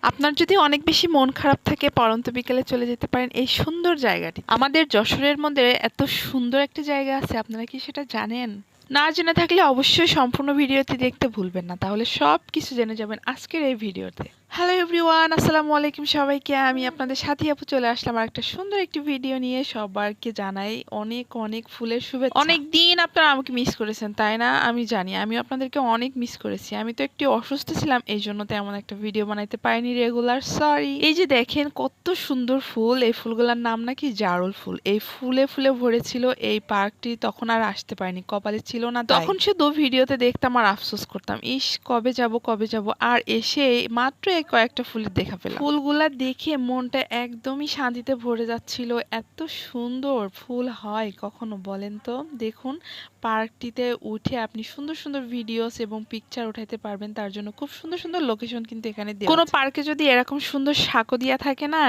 আপনার যদি অনেক বেশি মন খারাপ থাকে পড়ন্ত বিকেলে চলে যেতে পারেন এই সুন্দর জায়গাটি। আমাদের যশোরের মধ্যে এত সুন্দর একটি জায়গা আছে, আপনারা কি সেটা জানেন? না জেনে থাকলে অবশ্যই সম্পূর্ণ ভিডিওটি দেখতে ভুলবেন না, তাহলে সব কিছু জেনে যাবেন আজকের এই ভিডিওতে। হ্যালো এভরিওয়ান, আসসালামু আলাইকুম সবাইকে। আমি আপনাদের সাথী আপু চলে আসলাম আর একটা সুন্দর একটি ভিডিও নিয়ে। সবাইকে জানাই অনেক অনেক ফুলের শুভেচ্ছা। অনেক দিন আপনারা আমাকে মিস করেছেন, তাই না? আমি জানি, আমি আপনাদেরকে অনেক মিস করেছি। আমি তো একটু অসুস্থ ছিলাম, এই জন্য তেমন একটা ভিডিও বানাইতে পারিনি রেগুলার, সরি। এই যে দেখেন কত সুন্দর ফুল, এই ফুলগুলোর নাম নাকি জারুল ফুল। এই ফুলে ফুলে ভরেছিল এই পার্কটি, তখন আর আসতে পারিনি, কপালে ছিল না। তখন শুধু ভিডিওতে দেখতাম আর আফসোস করতাম, ইস কবে যাব কবে যাব। আর এসে মাত্র এই কয়েকটা ফুলের দেখা পেলাম। ফুলগুলা দেখে মনটা একদমই শান্তিতে ভরে যাচ্ছিল। এত সুন্দর ফুল হয় কখনো বলেন তো? দেখুন, পার্কটিতে উঠে আপনি সুন্দর সুন্দর ভিডিওস এবং পিকচার উঠাইতে পারবেন। তার জন্য খুব সুন্দর সুন্দর লোকেশন কিন্তু এখানে দেওয়া আছে। কোনো পার্কে যদি এরকম সুন্দর সাঁকো দিয়া থাকে না,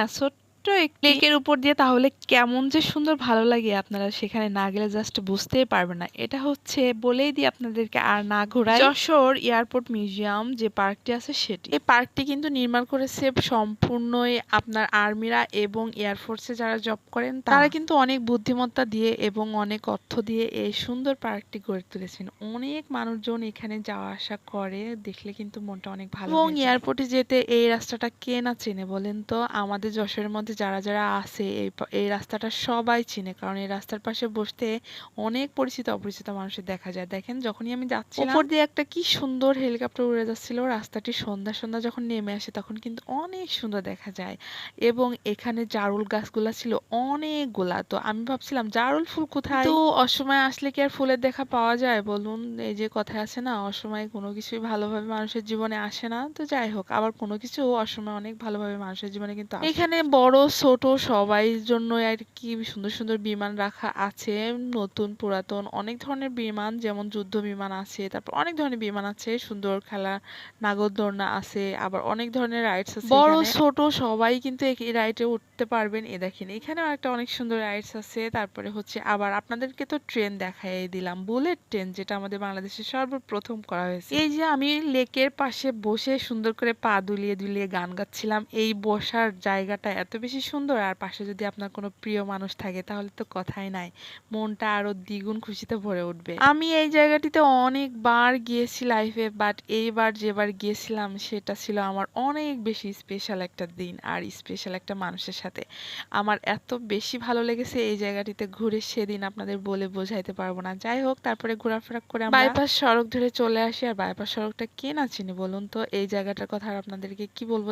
লেকের উপর দিয়ে, তাহলে কেমন যে সুন্দর ভালো লাগে, আপনারা সেখানে না গেলে জাস্ট বুঝতেই পারবেন না। এটা হচ্ছে, বলেই দিই আপনাদেরকে আর না ঘোরাই, যশোর এয়ারপোর্ট মিউজিয়াম যে পার্কটি আছে সেটি। এই পার্কটি কিন্তু নির্মাণ করেছে সম্পূর্ণই আপনার আর্মিরা এবং এয়ারফোর্সে যারা জব করেন তারা কিন্তু অনেক বুদ্ধিমত্তা দিয়ে এবং অনেক অর্থ দিয়ে এই সুন্দর পার্কটি গড়ে তুলেছেন। অনেক মানুষজন এখানে যাওয়া আসা করে, দেখলে কিন্তু মনটা অনেক ভালো। এবং এয়ারপোর্টে যেতে এই রাস্তাটা কে না চেনে বলেন তো? আমাদের যশোরের মধ্যে যারা যারা আছে এই রাস্তাটা সবাই চিনে, কারণ এই রাস্তার পাশে বসতে অনেক পরিচিত অপরিচিত মানুষের দেখা যায়। দেখেন, যখনই আমি যাচ্ছিলাম উপর দিয়ে একটা কি সুন্দর হেলিকপ্টার উড়ে যাচ্ছিল। রাস্তাটি সন্ধ্যা সন্ধ্যা যখন নেমে আসে তখন কিন্তু অনেক সুন্দর দেখা যায়। এবং এখানে জারুল গাছগুলা ছিল অনেকগুলা। তো আমি ভাবছিলাম জারুল ফুল কোথায়, তো অসময়ে আসলে কি আর ফুলের দেখা পাওয়া যায় বলুন? এই যে কথা আছে না, অসময়ে কোনো কিছুই ভালোভাবে মানুষের জীবনে আসে না। তো যাই হোক, আবার কোনো কিছু অসময়ে অনেক ভালোভাবে মানুষের জীবনে কিন্তু আসে। এখানে বড় ছোট সবাই জন্য আর কি সুন্দর সুন্দর বিমান রাখা আছে, নতুন পুরাতন অনেক ধরনের বিমান, যেমন যুদ্ধ বিমান আছে, তারপর অনেক ধরনের বিমান আছে, সুন্দর খেলা নাগরদোলনা আছে, আবার অনেক ধরনের রাইডস আছে। বড় ছোট সবাই কিন্তু এই রাইডে উঠতে পারবেন। এ দেখেন, এখানেও একটা অনেক সুন্দর রাইডস আছে। তারপরে হচ্ছে আবার আপনাদেরকে তো ট্রেন দেখাই দিলাম, বুলেট ট্রেন, যেটা আমাদের বাংলাদেশে সর্বপ্রথম করা হয়েছে। এই যে আমি লেকের পাশে বসে সুন্দর করে পা দুলিয়ে দুলিয়ে গান গাচ্ছিলাম। এই বসার জায়গাটা এত বেশি সুন্দর, আর পাশে যদি আপনার কোনো প্রিয় মানুষ থাকে তাহলে তো কথাই নাই, মনটা আরো দ্বিগুণ খুশিতে ভরে উঠবে। আমি এই জায়গাটিতে অনেকবার গিয়েছি লাইফে, বাট এইবার যেবার গিয়েছিলাম সেটা ছিল আমার অনেক বেশি স্পেশাল একটা দিন আর স্পেশাল একটা মানুষের সাথে। আমার এত বেশি ভালো লেগেছে এই জায়গাটিতে ঘুরে, সেদিন আপনাদের বলে বোঝাইতে পারবো না। যাই হোক, তারপরে ঘোরাফেরা করে আমরা বাইপাস সড়ক ধরে চলে আসি। আর বাইপাস সড়কটা কে না চিনি বলুন তো? এই জায়গাটার কথা আর আপনাদেরকে কি বলবো।